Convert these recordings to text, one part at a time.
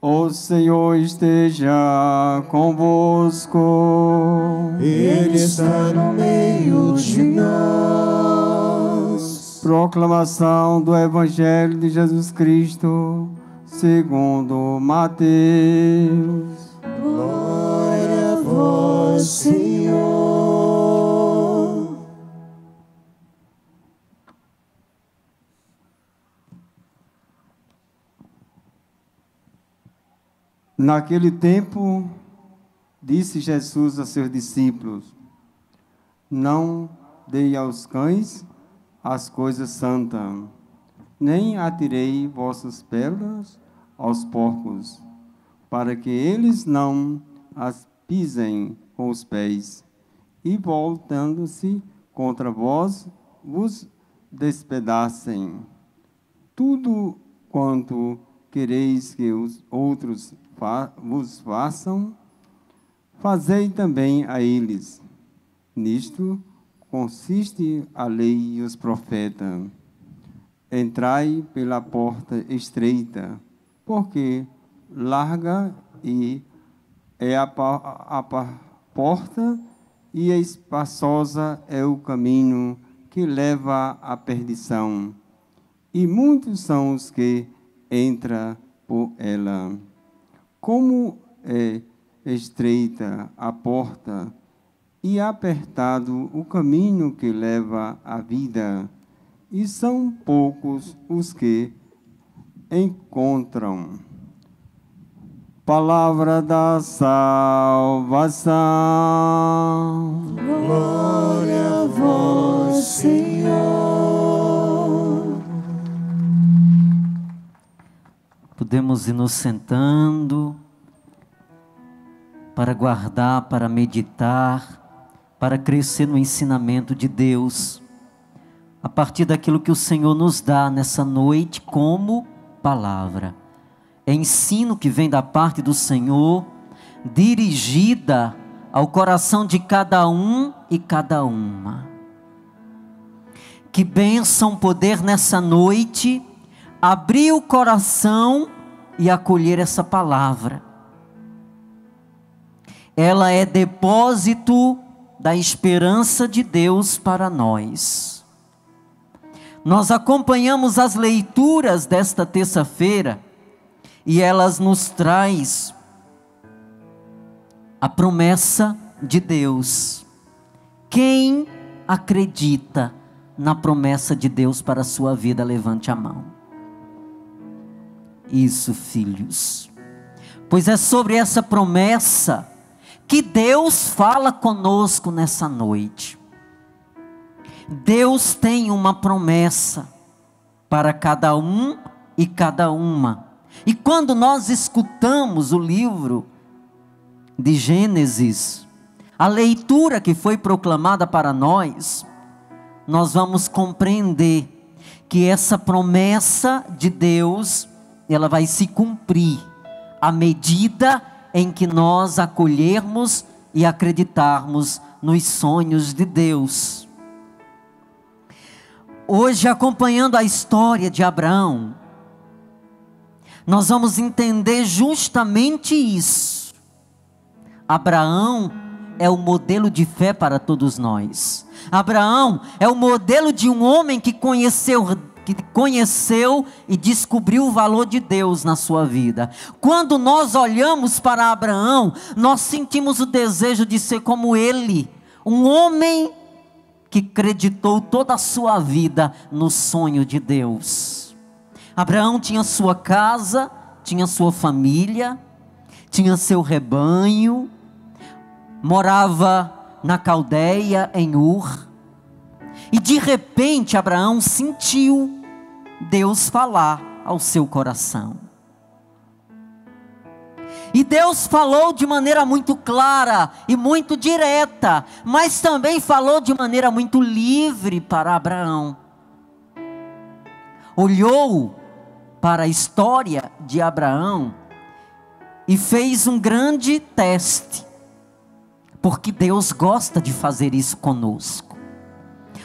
O Senhor esteja convosco. Ele está no meio de nós. Proclamação do Evangelho de Jesus Cristo, segundo Mateus. Glória a vós, Senhor. Naquele tempo, disse Jesus a seus discípulos: não dei aos cães as coisas santas, nem atirei vossas pérolas aos porcos, para que eles não as pisem com os pés, e voltando-se contra vós, vos despedacem. Tudo quanto quereis que os outros vos façam, fazei também a eles. Nisto consiste a lei e os profetas. Entrai pela porta estreita, porque larga é a porta e espaçosa é o caminho que leva à perdição, e muitos são os que entram por ela. Como é estreita a porta e apertado o caminho que leva à vida, e são poucos os que encontram. Palavra da salvação. Glória a vós, Senhor. Podemos ir nos sentando para guardar, para meditar, para crescer no ensinamento de Deus, a partir daquilo que o Senhor nos dá nessa noite como palavra. É ensino que vem da parte do Senhor, dirigida ao coração de cada um e cada uma. Que bênção poder nessa noite abrir o coração e acolher essa palavra. Ela é depósito da esperança de Deus para nós. Nós acompanhamos as leituras desta terça-feira e elas nos traz a promessa de Deus. Quem acredita na promessa de Deus para a sua vida, levante a mão. Isso, filhos. Pois é sobre essa promessa que Deus fala conosco nessa noite. Deus tem uma promessa para cada um e cada uma. E quando nós escutamos o livro de Gênesis, a leitura que foi proclamada para nós, nós vamos compreender que essa promessa de Deus, ela vai se cumprir à medida em que nós acolhermos e acreditarmos nos sonhos de Deus. Hoje, acompanhando a história de Abraão, nós vamos entender justamente isso. Abraão é o modelo de fé para todos nós. Abraão é o modelo de um homem que conheceu e descobriu o valor de Deus na sua vida. Quando nós olhamos para Abraão, nós sentimos o desejo de ser como ele, um homem que acreditou toda a sua vida no sonho de Deus. Abraão tinha sua casa, tinha sua família, tinha seu rebanho, morava na Caldeia, em Ur. E de repente Abraão sentiu Deus falar ao seu coração. E Deus falou de maneira muito clara e muito direta, mas também falou de maneira muito livre para Abraão. Olhou para a história de Abraão e fez um grande teste, porque Deus gosta de fazer isso conosco.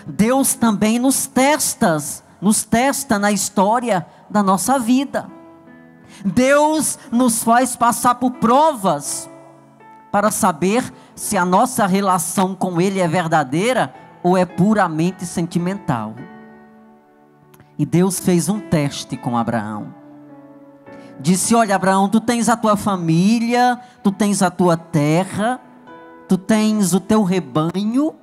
Deus também nos testa na história da nossa vida. Deus nos faz passar por provas para saber se a nossa relação com Ele é verdadeira ou é puramente sentimental. E Deus fez um teste com Abraão. Disse: olha, Abraão, tu tens a tua família, tu tens a tua terra, tu tens o teu rebanho,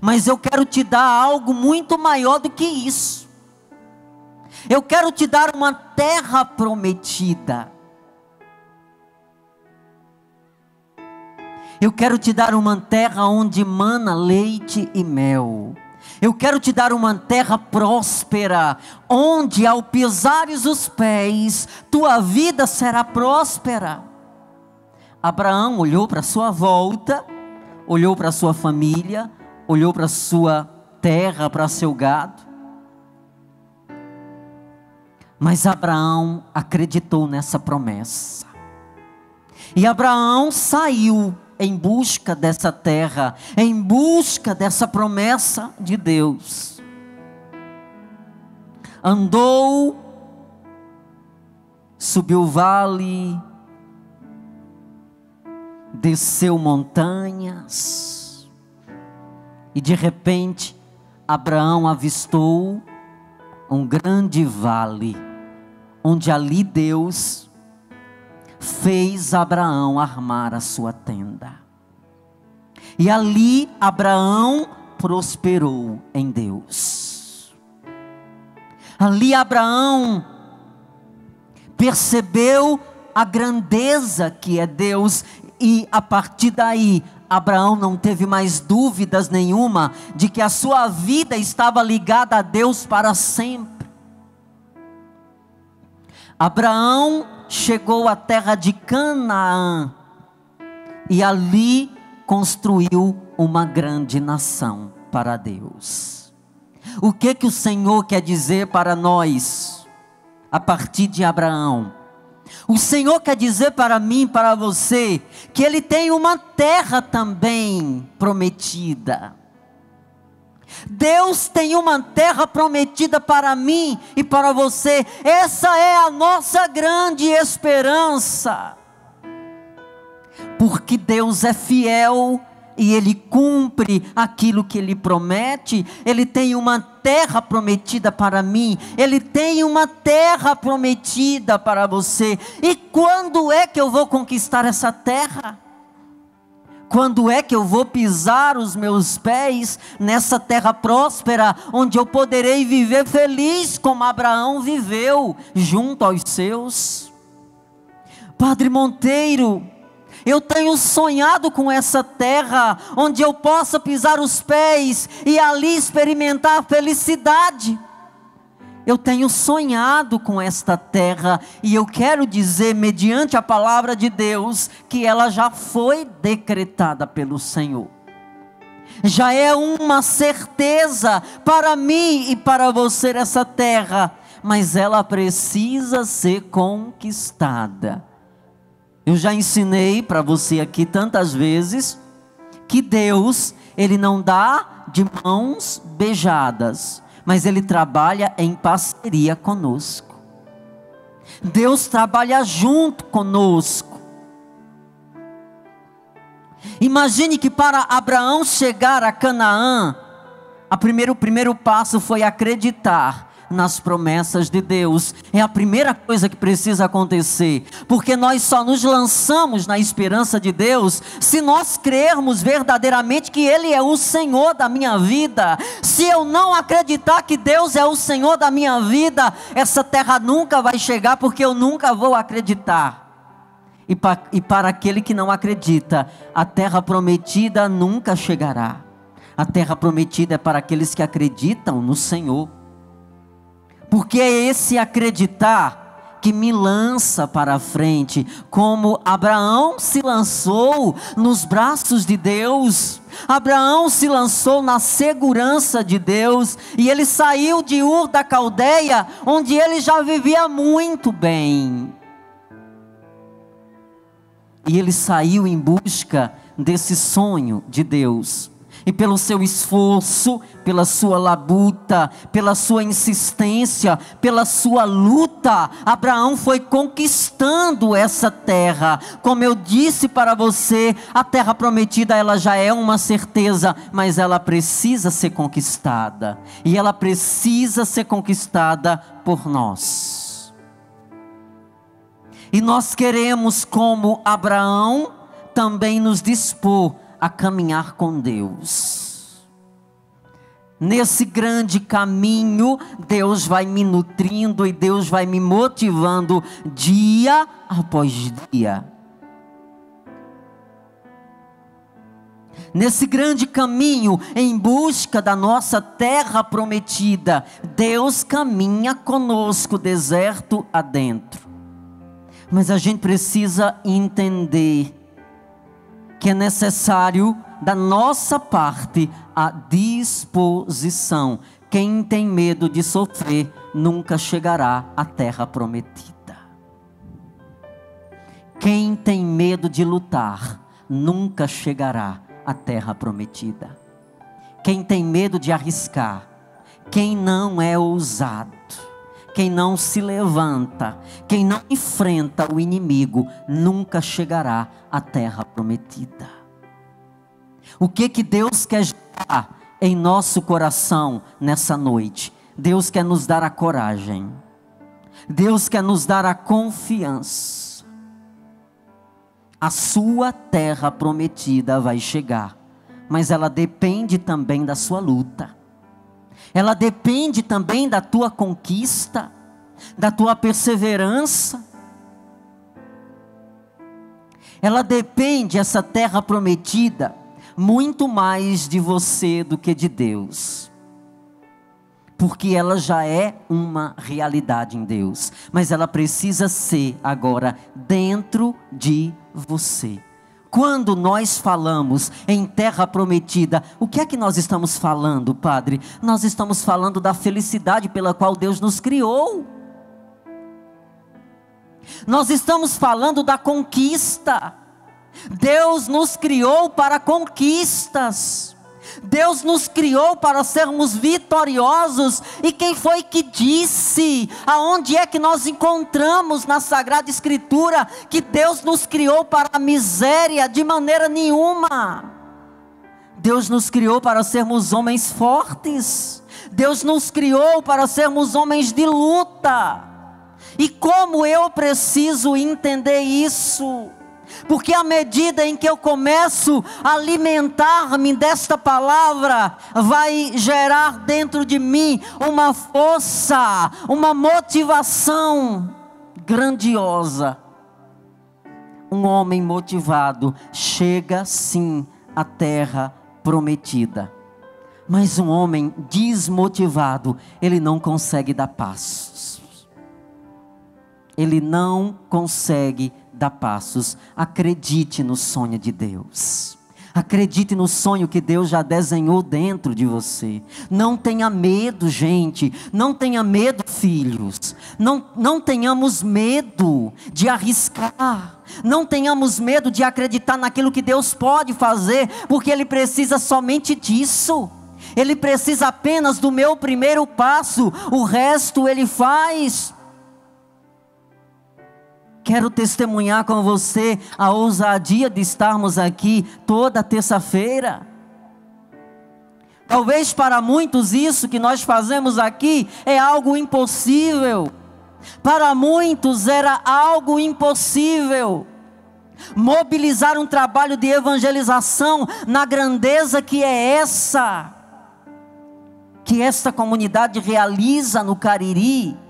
mas eu quero te dar algo muito maior do que isso. Eu quero te dar uma terra prometida. Eu quero te dar uma terra onde mana leite e mel. Eu quero te dar uma terra próspera, onde ao pisares os pés, tua vida será próspera. Abraão olhou para a sua volta, olhou para a sua família, olhou para a sua terra, para seu gado. Mas Abraão acreditou nessa promessa. E Abraão saiu em busca dessa terra, em busca dessa promessa de Deus. Andou, subiu o vale, desceu montanhas, e de repente Abraão avistou um grande vale, onde ali Deus fez Abraão armar a sua tenda. E ali Abraão prosperou em Deus. Ali Abraão percebeu a grandeza que é Deus. E a partir daí, Abraão não teve mais dúvidas nenhuma de que a sua vida estava ligada a Deus para sempre. Abraão chegou à terra de Canaã e ali construiu uma grande nação para Deus. O que o Senhor quer dizer para nós a partir de Abraão? O Senhor quer dizer para mim, para você, que Ele tem uma terra também prometida. Deus tem uma terra prometida para mim e para você. Essa é a nossa grande esperança. Porque Deus é fiel e Ele cumpre aquilo que Ele promete. Ele tem uma terra prometida para mim. Ele tem uma terra prometida para você. E quando é que eu vou conquistar essa terra? Quando é que eu vou pisar os meus pés nessa terra próspera, onde eu poderei viver feliz como Abraão viveu, junto aos seus? Padre Monteiro, eu tenho sonhado com essa terra, onde eu possa pisar os pés e ali experimentar a felicidade. Eu tenho sonhado com esta terra e eu quero dizer, mediante a palavra de Deus, que ela já foi decretada pelo Senhor. Já é uma certeza para mim e para você essa terra, mas ela precisa ser conquistada. Eu já ensinei para você aqui tantas vezes que Deus, Ele não dá de mãos beijadas, mas Ele trabalha em parceria conosco. Deus trabalha junto conosco. Imagine que para Abraão chegar a Canaã, o primeiro passo foi acreditar nas promessas de Deus. É a primeira coisa que precisa acontecer, porque nós só nos lançamos na esperança de Deus se nós crermos verdadeiramente que Ele é o Senhor da minha vida. Se eu não acreditar que Deus é o Senhor da minha vida, essa terra nunca vai chegar, porque eu nunca vou acreditar. E para aquele que não acredita, a terra prometida nunca chegará. A terra prometida é para aqueles que acreditam no Senhor. Porque é esse acreditar que me lança para a frente, como Abraão se lançou nos braços de Deus. Abraão se lançou na segurança de Deus, e ele saiu de Ur da Caldeia, onde ele já vivia muito bem. E ele saiu em busca desse sonho de Deus. E pelo seu esforço, pela sua labuta, pela sua insistência, pela sua luta, Abraão foi conquistando essa terra. Como eu disse para você, a terra prometida ela já é uma certeza, mas ela precisa ser conquistada. E ela precisa ser conquistada por nós. E nós queremos, como Abraão, também nos dispor a caminhar com Deus. Nesse grande caminho, Deus vai me nutrindo e Deus vai me motivando dia após dia. Nesse grande caminho, em busca da nossa terra prometida, Deus caminha conosco deserto adentro. Mas a gente precisa entender que é necessário da nossa parte a disposição. Quem tem medo de sofrer nunca chegará à terra prometida. Quem tem medo de lutar nunca chegará à terra prometida. Quem tem medo de arriscar, quem não é ousado, quem não se levanta, quem não enfrenta o inimigo, nunca chegará à terra prometida. O que Deus quer gerar em nosso coração nessa noite? Deus quer nos dar a coragem. Deus quer nos dar a confiança. A sua terra prometida vai chegar, mas ela depende também da sua luta. Ela depende também da tua conquista, da tua perseverança. Ela depende, essa terra prometida, muito mais de você do que de Deus. Porque ela já é uma realidade em Deus, mas ela precisa ser agora dentro de você. Quando nós falamos em terra prometida, o que é que nós estamos falando, Padre? Nós estamos falando da felicidade pela qual Deus nos criou. Nós estamos falando da conquista. Deus nos criou para conquistas. Deus nos criou para sermos vitoriosos. E quem foi que disse? Aonde é que nós encontramos na Sagrada Escritura que Deus nos criou para a miséria? De maneira nenhuma. Deus nos criou para sermos homens fortes. Deus nos criou para sermos homens de luta. E como eu preciso entender isso? Porque à medida em que eu começo a alimentar-me desta palavra, vai gerar dentro de mim uma força, uma motivação grandiosa. Um homem motivado chega sim à terra prometida. Mas um homem desmotivado, ele não consegue dar passos. Ele não consegue dar passos. Acredite no sonho de Deus. Acredite no sonho que Deus já desenhou dentro de você. Não tenha medo, gente. Não tenha medo, filhos. Não tenhamos medo de arriscar. Não tenhamos medo de acreditar naquilo que Deus pode fazer, porque Ele precisa somente disso. Ele precisa apenas do meu primeiro passo. O resto Ele faz. Quero testemunhar com você a ousadia de estarmos aqui toda terça-feira. Talvez para muitos isso que nós fazemos aqui é algo impossível. Para muitos era algo impossível. Mobilizar um trabalho de evangelização na grandeza que é essa, que esta comunidade realiza no Cariri.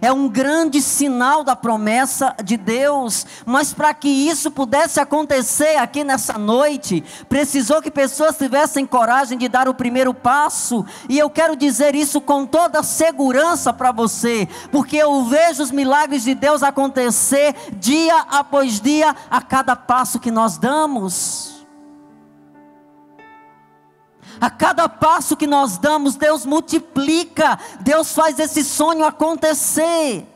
É um grande sinal da promessa de Deus. Mas para que isso pudesse acontecer aqui nessa noite, precisou que pessoas tivessem coragem de dar o primeiro passo. E eu quero dizer isso com toda segurança para você, porque eu vejo os milagres de Deus acontecer dia após dia, a cada passo que nós damos. A cada passo que nós damos, Deus multiplica. Deus faz esse sonho acontecer.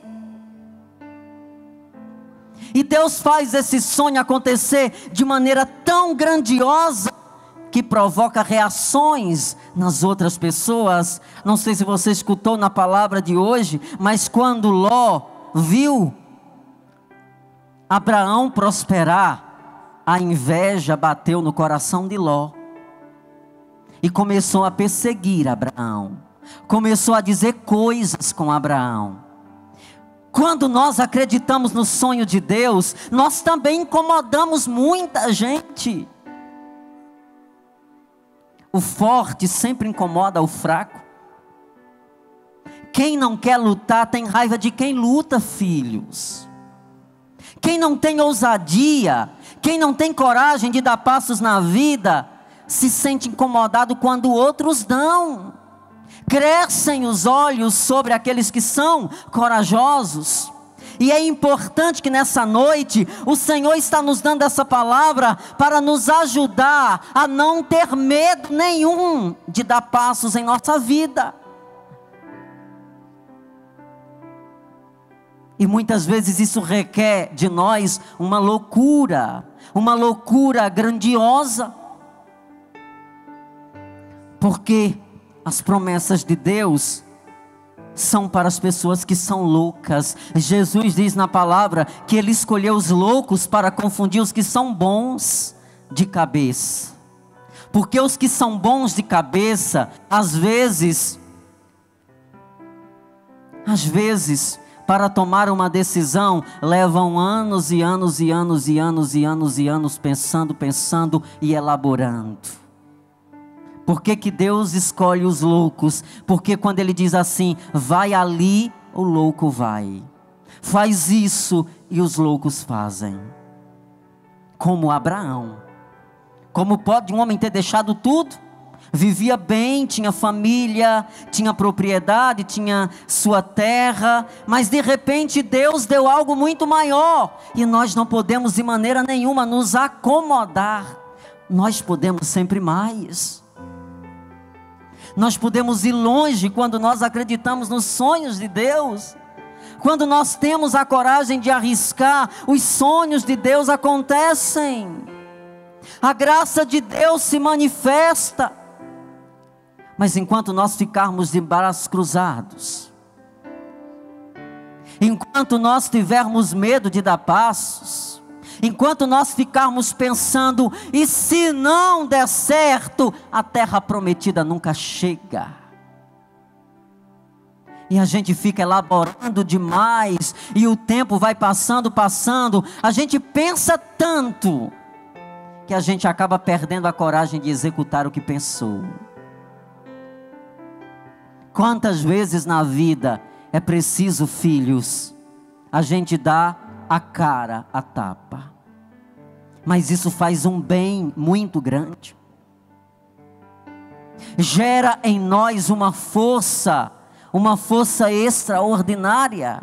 E Deus faz esse sonho acontecer de maneira tão grandiosa, que provoca reações nas outras pessoas. Não sei se você escutou na palavra de hoje, mas quando Ló viu Abraão prosperar, a inveja bateu no coração de Ló e começou a perseguir Abraão, começou a dizer coisas com Abraão. Quando nós acreditamos no sonho de Deus, nós também incomodamos muita gente. O forte sempre incomoda o fraco. Quem não quer lutar tem raiva de quem luta, filhos. Quem não tem ousadia, quem não tem coragem de dar passos na vida, se sente incomodado quando outros dão. Crescem os olhos sobre aqueles que são corajosos. E é importante que nessa noite o Senhor está nos dando essa palavra para nos ajudar a não ter medo nenhum de dar passos em nossa vida. E muitas vezes isso requer de nós uma loucura grandiosa. Porque as promessas de Deus são para as pessoas que são loucas. Jesus diz na palavra que Ele escolheu os loucos para confundir os que são bons de cabeça. Porque os que são bons de cabeça, às vezes, para tomar uma decisão, levam anos e anos e anos e anos e anos e anos pensando e elaborando. Por que que Deus escolhe os loucos? Porque quando Ele diz assim, vai ali, o louco vai. Faz isso e os loucos fazem. Como Abraão. Como pode um homem ter deixado tudo? Vivia bem, tinha família, tinha propriedade, tinha sua terra. Mas de repente Deus deu algo muito maior. E nós não podemos de maneira nenhuma nos acomodar. Nós podemos sempre mais. Nós podemos ir longe quando nós acreditamos nos sonhos de Deus. Quando nós temos a coragem de arriscar, os sonhos de Deus acontecem. A graça de Deus se manifesta. Mas enquanto nós ficarmos de braços cruzados, enquanto nós tivermos medo de dar passos, enquanto nós ficarmos pensando, e se não der certo, a terra prometida nunca chega. E a gente fica elaborando demais, e o tempo vai passando, a gente pensa tanto, que a gente acaba perdendo a coragem de executar o que pensou. Quantas vezes na vida é preciso, filhos, a gente dar a cara a tapa, mas isso faz um bem muito grande, gera em nós uma força extraordinária.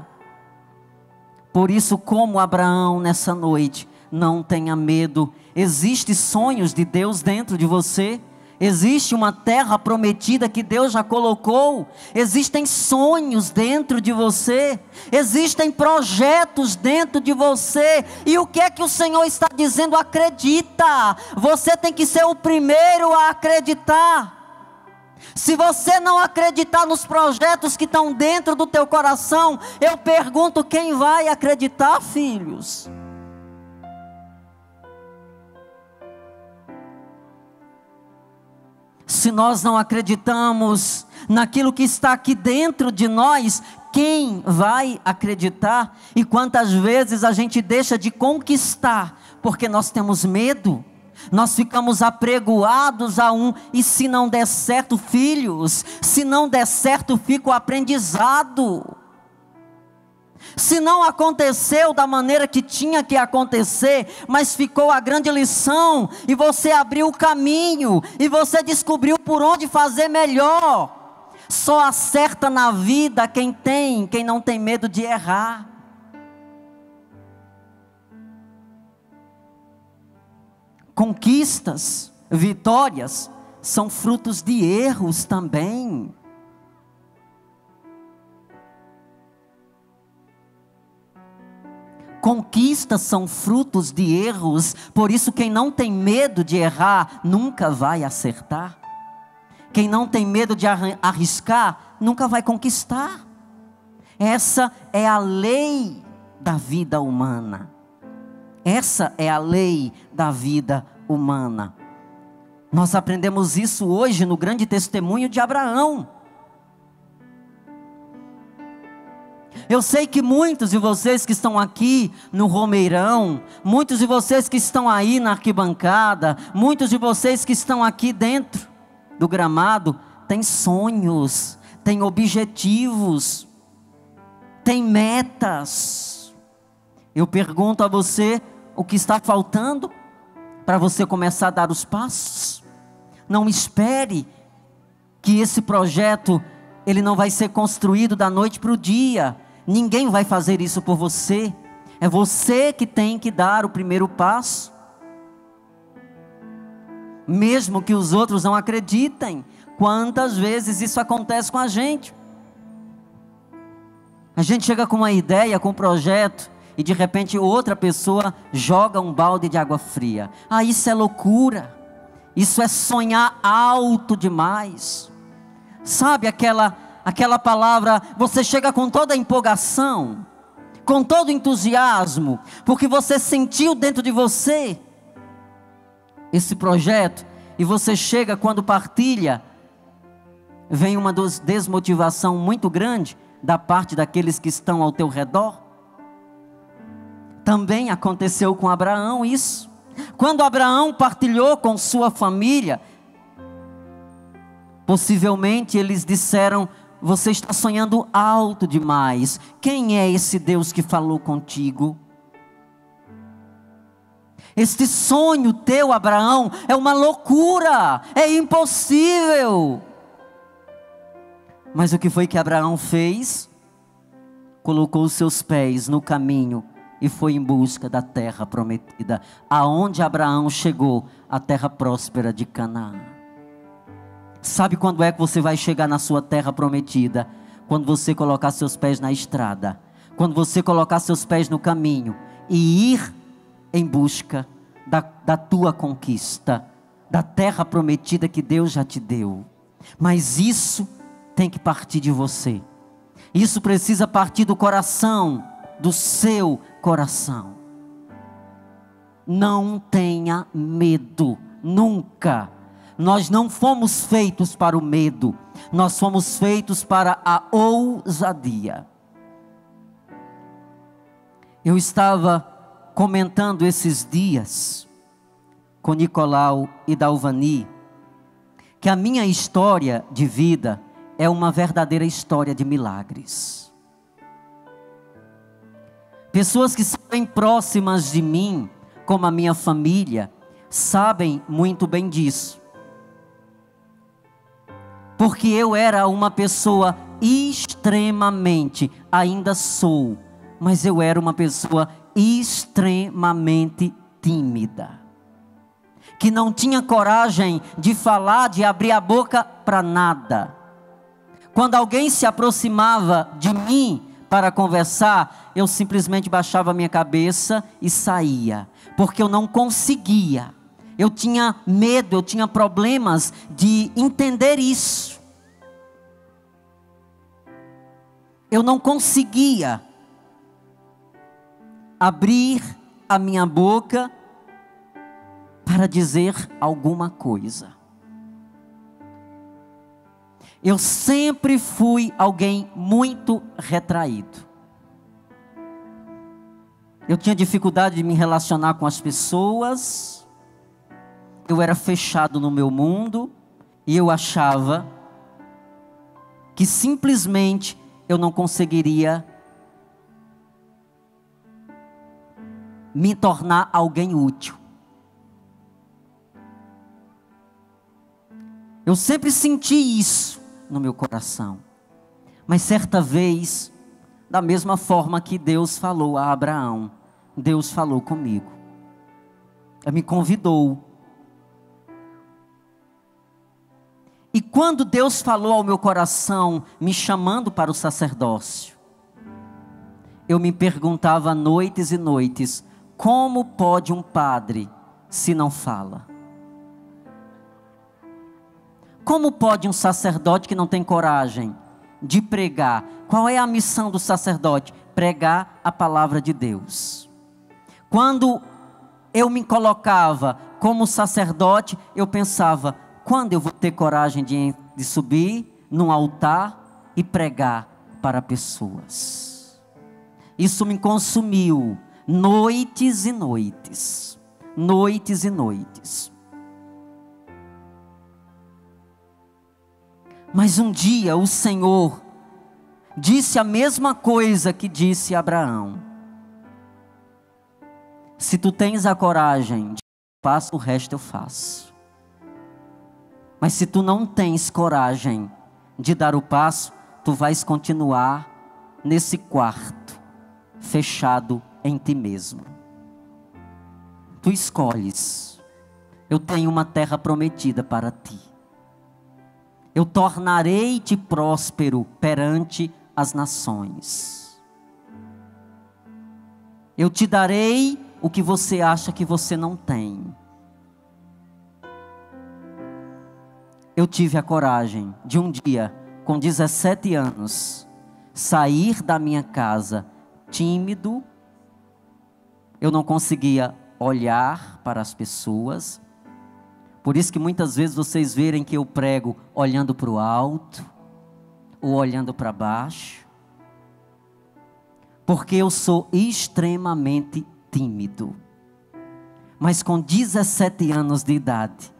Por isso, como Abraão nessa noite, não tenha medo. Existem sonhos de Deus dentro de você. Existe uma terra prometida que Deus já colocou. Existem sonhos dentro de você. Existem projetos dentro de você. E o que é que o Senhor está dizendo? Acredita. Você tem que ser o primeiro a acreditar. Se você não acreditar nos projetos que estão dentro do teu coração, eu pergunto, quem vai acreditar, filhos? Se nós não acreditamos naquilo que está aqui dentro de nós, quem vai acreditar? E quantas vezes a gente deixa de conquistar, porque nós temos medo, nós ficamos apregoados a e se não der certo, filhos, se não der certo, fica o aprendizado. Se não aconteceu da maneira que tinha que acontecer, mas ficou a grande lição, e você abriu o caminho, e você descobriu por onde fazer melhor. Só acerta na vida quem não tem medo de errar. Conquistas, vitórias, são frutos de erros também. Conquistas são frutos de erros, por isso quem não tem medo de errar, nunca vai acertar. Quem não tem medo de arriscar, nunca vai conquistar. Essa é a lei da vida humana. Essa é a lei da vida humana. Nós aprendemos isso hoje no grande testemunho de Abraão. Eu sei que muitos de vocês que estão aqui no Romeirão, muitos de vocês que estão aí na arquibancada, muitos de vocês que estão aqui dentro do gramado, têm sonhos, têm objetivos, têm metas. Eu pergunto a você, o que está faltando para você começar a dar os passos? Não espere que esse projeto, ele não vai ser construído da noite para o dia. Ninguém vai fazer isso por você. É você que tem que dar o primeiro passo. Mesmo que os outros não acreditem. Quantas vezes isso acontece com a gente? A gente chega com uma ideia, com um projeto, e de repente outra pessoa joga um balde de água fria. Ah, isso é loucura. Isso é sonhar alto demais. Sabe aquela palavra, você chega com toda a empolgação, com todo o entusiasmo, porque você sentiu dentro de você esse projeto, e você chega, quando partilha, vem uma desmotivação muito grande da parte daqueles que estão ao teu redor. Também aconteceu com Abraão isso. Quando Abraão partilhou com sua família, possivelmente eles disseram: você está sonhando alto demais. Quem é esse Deus que falou contigo? Este sonho teu, Abraão, é uma loucura, é impossível. Mas o que foi que Abraão fez? Colocou os seus pés no caminho e foi em busca da terra prometida. Aonde Abraão chegou? A terra próspera de Canaã. Sabe quando é que você vai chegar na sua terra prometida? Quando você colocar seus pés na estrada. Quando você colocar seus pés no caminho e ir em busca da tua conquista, da terra prometida que Deus já te deu. Mas isso tem que partir de você. Isso precisa partir do coração, do seu coração. Não tenha medo, nunca. Nós não fomos feitos para o medo, nós fomos feitos para a ousadia. Eu estava comentando esses dias com Nicolau e Dalvani, que a minha história de vida é uma verdadeira história de milagres. Pessoas que são bem próximas de mim, como a minha família, sabem muito bem disso. Porque eu era uma pessoa extremamente, ainda sou, mas eu era uma pessoa extremamente tímida. Que não tinha coragem de falar, de abrir a boca para nada. Quando alguém se aproximava de mim para conversar, eu simplesmente baixava a minha cabeça e saía. Porque eu não conseguia. Eu tinha medo, eu tinha problemas de entender isso. Eu não conseguia abrir a minha boca para dizer alguma coisa. Eu sempre fui alguém muito retraído. Eu tinha dificuldade de me relacionar com as pessoas. Eu era fechado no meu mundo. E eu achava que simplesmente eu não conseguiria me tornar alguém útil. Eu sempre senti isso no meu coração. Mas certa vez, da mesma forma que Deus falou a Abraão, Deus falou comigo. Ele me convidou. E quando Deus falou ao meu coração, me chamando para o sacerdócio, eu me perguntava noites e noites, como pode um padre se não fala? Como pode um sacerdote que não tem coragem de pregar? Qual é a missão do sacerdote? Pregar a palavra de Deus. Quando eu me colocava como sacerdote, eu pensava, quando eu vou ter coragem de subir num altar e pregar para pessoas? Isso me consumiu noites e noites. Noites e noites. Mas um dia o Senhor disse a mesma coisa que disse a Abraão. Se tu tens a coragem de fazer, o resto eu faço. Mas se tu não tens coragem de dar o passo, tu vais continuar nesse quarto, fechado em ti mesmo. Tu escolhes. Eu tenho uma terra prometida para ti. Eu tornarei-te próspero perante as nações. Eu te darei o que você acha que você não tem. Eu tive a coragem de um dia, com 17 anos, sair da minha casa tímido. Eu não conseguia olhar para as pessoas. Por isso que muitas vezes vocês verem que eu prego olhando para o alto, ou olhando para baixo. Porque eu sou extremamente tímido. Mas com 17 anos de idade,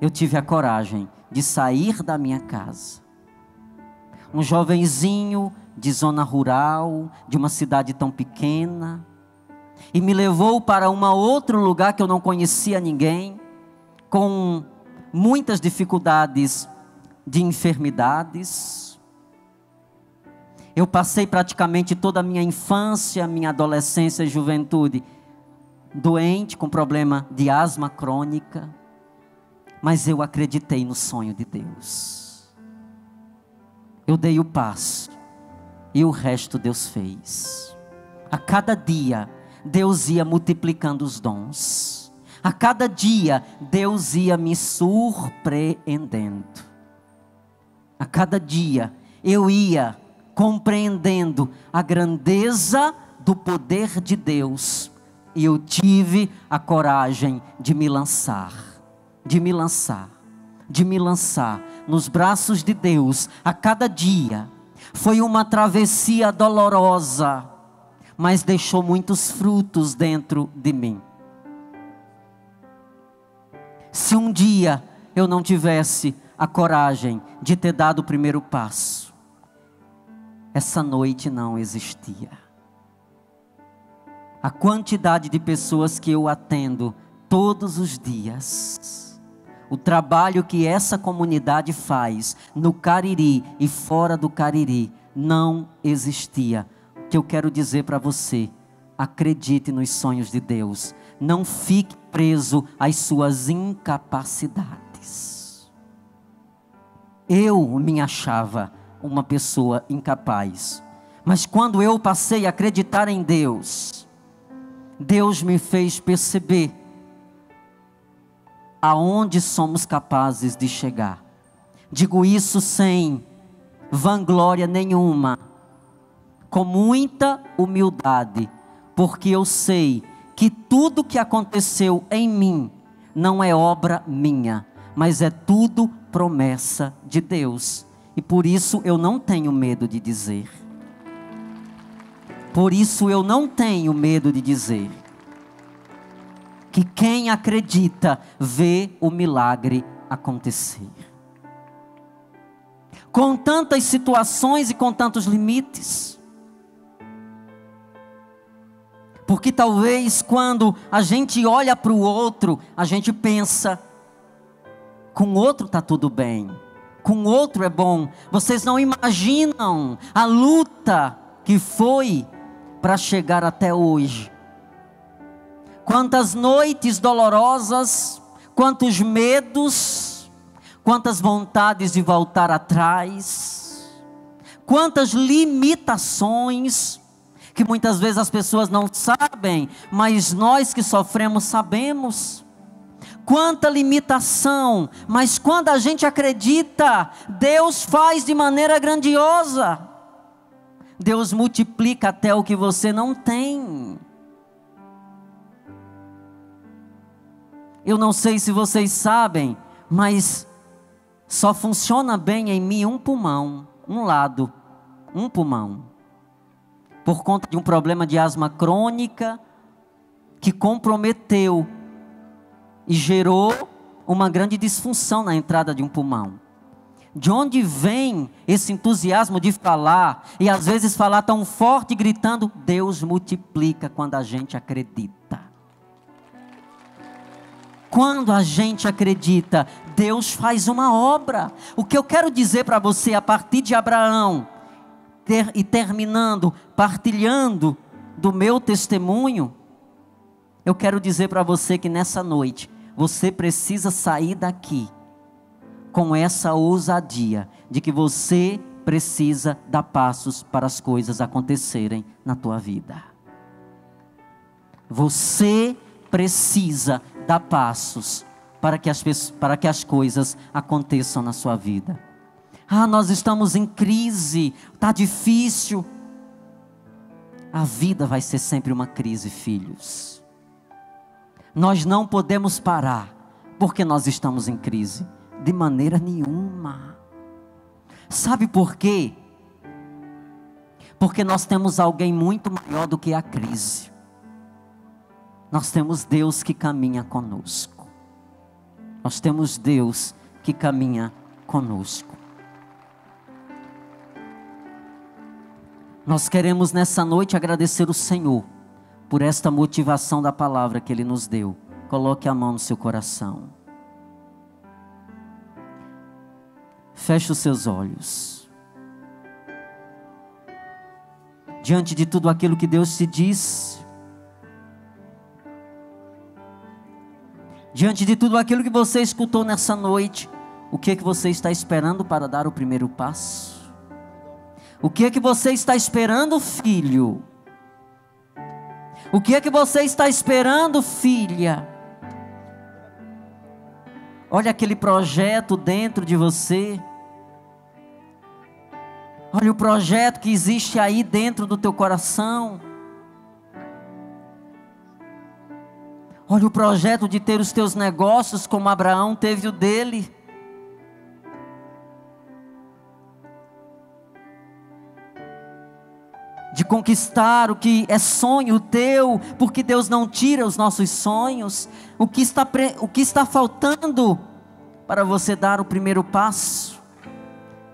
eu tive a coragem de sair da minha casa. Um jovenzinho de zona rural, de uma cidade tão pequena, e me levou para um outro lugar que eu não conhecia ninguém, com muitas dificuldades de enfermidades. Eu passei praticamente toda a minha infância, minha adolescência e juventude doente, com problema de asma crônica. Mas eu acreditei no sonho de Deus. Eu dei o passo e o resto Deus fez. A cada dia Deus ia multiplicando os dons. A cada dia, Deus ia me surpreendendo. A cada dia, eu ia compreendendo a grandeza do poder de Deus. E eu tive a coragem de me lançar, nos braços de Deus. A cada dia, foi uma travessia dolorosa, mas deixou muitos frutos dentro de mim. Se um dia eu não tivesse a coragem de ter dado o primeiro passo, essa noite não existia. A quantidade de pessoas que eu atendo todos os dias, o trabalho que essa comunidade faz no Cariri e fora do Cariri, não existia. O que eu quero dizer para você, acredite nos sonhos de Deus. Não fique preso às suas incapacidades. Eu me achava uma pessoa incapaz. Mas quando eu passei a acreditar em Deus, Deus me fez perceber aonde somos capazes de chegar. Digo isso sem vanglória nenhuma, com muita humildade, porque eu sei que tudo que aconteceu em mim não é obra minha, mas é tudo promessa de Deus. E por isso eu não tenho medo de dizer. Por isso eu não tenho medo de dizer que quem acredita vê o milagre acontecer. Com tantas situações e com tantos limites. Porque talvez quando a gente olha para o outro, a gente pensa, com o outro está tudo bem, com o outro é bom. Vocês não imaginam a luta que foi para chegar até hoje. Quantas noites dolorosas, quantos medos, quantas vontades de voltar atrás, quantas limitações. que muitas vezes as pessoas não sabem, mas nós que sofremos sabemos. Quanta limitação, mas quando a gente acredita, Deus faz de maneira grandiosa. Deus multiplica até o que você não tem. Eu não sei se vocês sabem, mas só funciona bem em mim um pulmão, um lado, um pulmão. Por conta de um problema de asma crônica que comprometeu e gerou uma grande disfunção na entrada de um pulmão. De onde vem esse entusiasmo de falar, e às vezes falar tão forte, gritando? Deus multiplica quando a gente acredita. Quando a gente acredita, Deus faz uma obra. O que eu quero dizer para você, a partir de Abraão, terminando, partilhando do meu testemunho, eu quero dizer para você que nessa noite, você precisa sair daqui com essa ousadia de que você precisa dar passos para as coisas acontecerem na tua vida. Você precisa dar passos para que as coisas aconteçam na sua vida. Ah, nós estamos em crise, está difícil. A vida vai ser sempre uma crise, filhos. Nós não podemos parar, porque nós estamos em crise, de maneira nenhuma. Sabe por quê? Porque nós temos alguém muito maior do que a crise. Nós temos Deus que caminha conosco. Nós temos Deus que caminha conosco. Nós queremos nessa noite agradecer o Senhor por esta motivação da palavra que Ele nos deu. Coloque a mão no seu coração. Feche os seus olhos. Diante de tudo aquilo que Deus te disse, diante de tudo aquilo que você escutou nessa noite, o que é que você está esperando para dar o primeiro passo? O que é que você está esperando, filho? O que é que você está esperando, filha? Olha aquele projeto dentro de você. Olha o projeto que existe aí dentro do teu coração. Olha o projeto de ter os teus negócios como Abraão teve o dele. De conquistar o que é sonho teu, porque Deus não tira os nossos sonhos. O que está faltando para você dar o primeiro passo?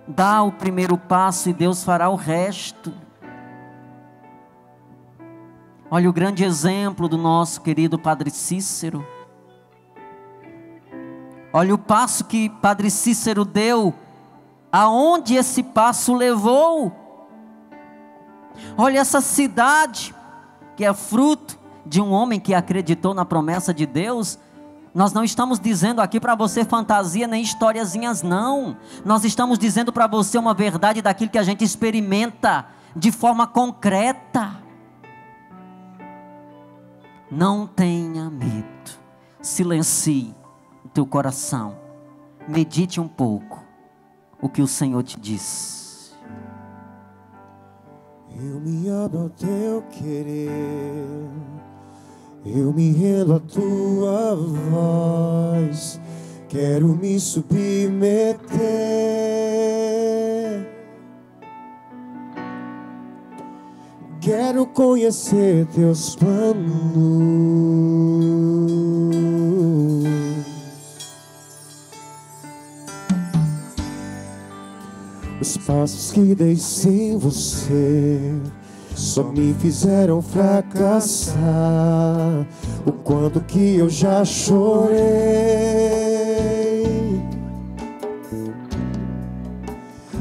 Dá o primeiro passo e Deus fará o resto. Olha o grande exemplo do nosso querido Padre Cícero. Olha o passo que Padre Cícero deu, aonde esse passo levou. Olha essa cidade, que é fruto de um homem que acreditou na promessa de Deus. Nós não estamos dizendo aqui para você fantasia nem historiazinhas, não. Nós estamos dizendo para você uma verdade daquilo que a gente experimenta de forma concreta. Não tenha medo. Silencie o teu coração. Medite um pouco o que o Senhor te diz. Eu me abro ao teu querer, eu me rendo à tua voz, quero me submeter, quero conhecer teus planos, os passos que dei sem você só me fizeram fracassar. O quanto que eu já chorei.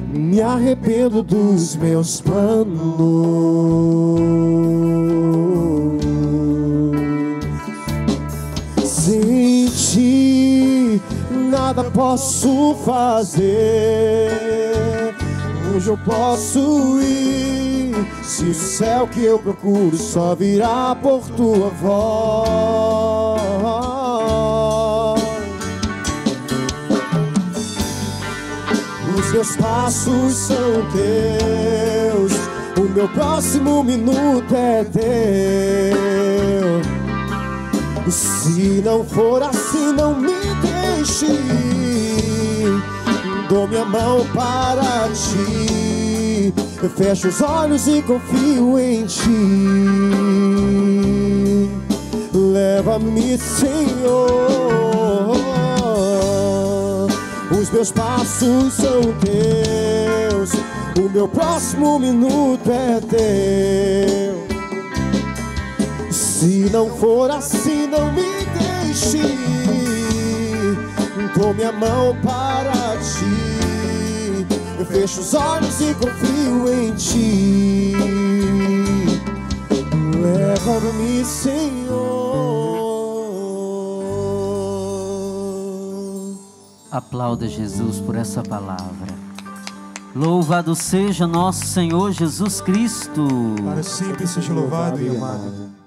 Me arrependo dos meus planos. Sem ti nada posso fazer. Hoje eu posso ir Se o céu que eu procuro só virá por tua voz. Os meus passos são teus, o meu próximo minuto é teu. Se não for assim, não me deixe ir. Dou minha mão para ti, eu fecho os olhos e confio em ti. Leva-me, Senhor. Os meus passos são teus, o meu próximo minuto é teu. Se não for assim, não me deixe ir. Dou minha mão para ti, eu fecho os olhos e confio em ti. Leva-me, Senhor. Aplauda Jesus por essa palavra. Louvado seja nosso Senhor Jesus Cristo. Para sempre seja louvado e amado.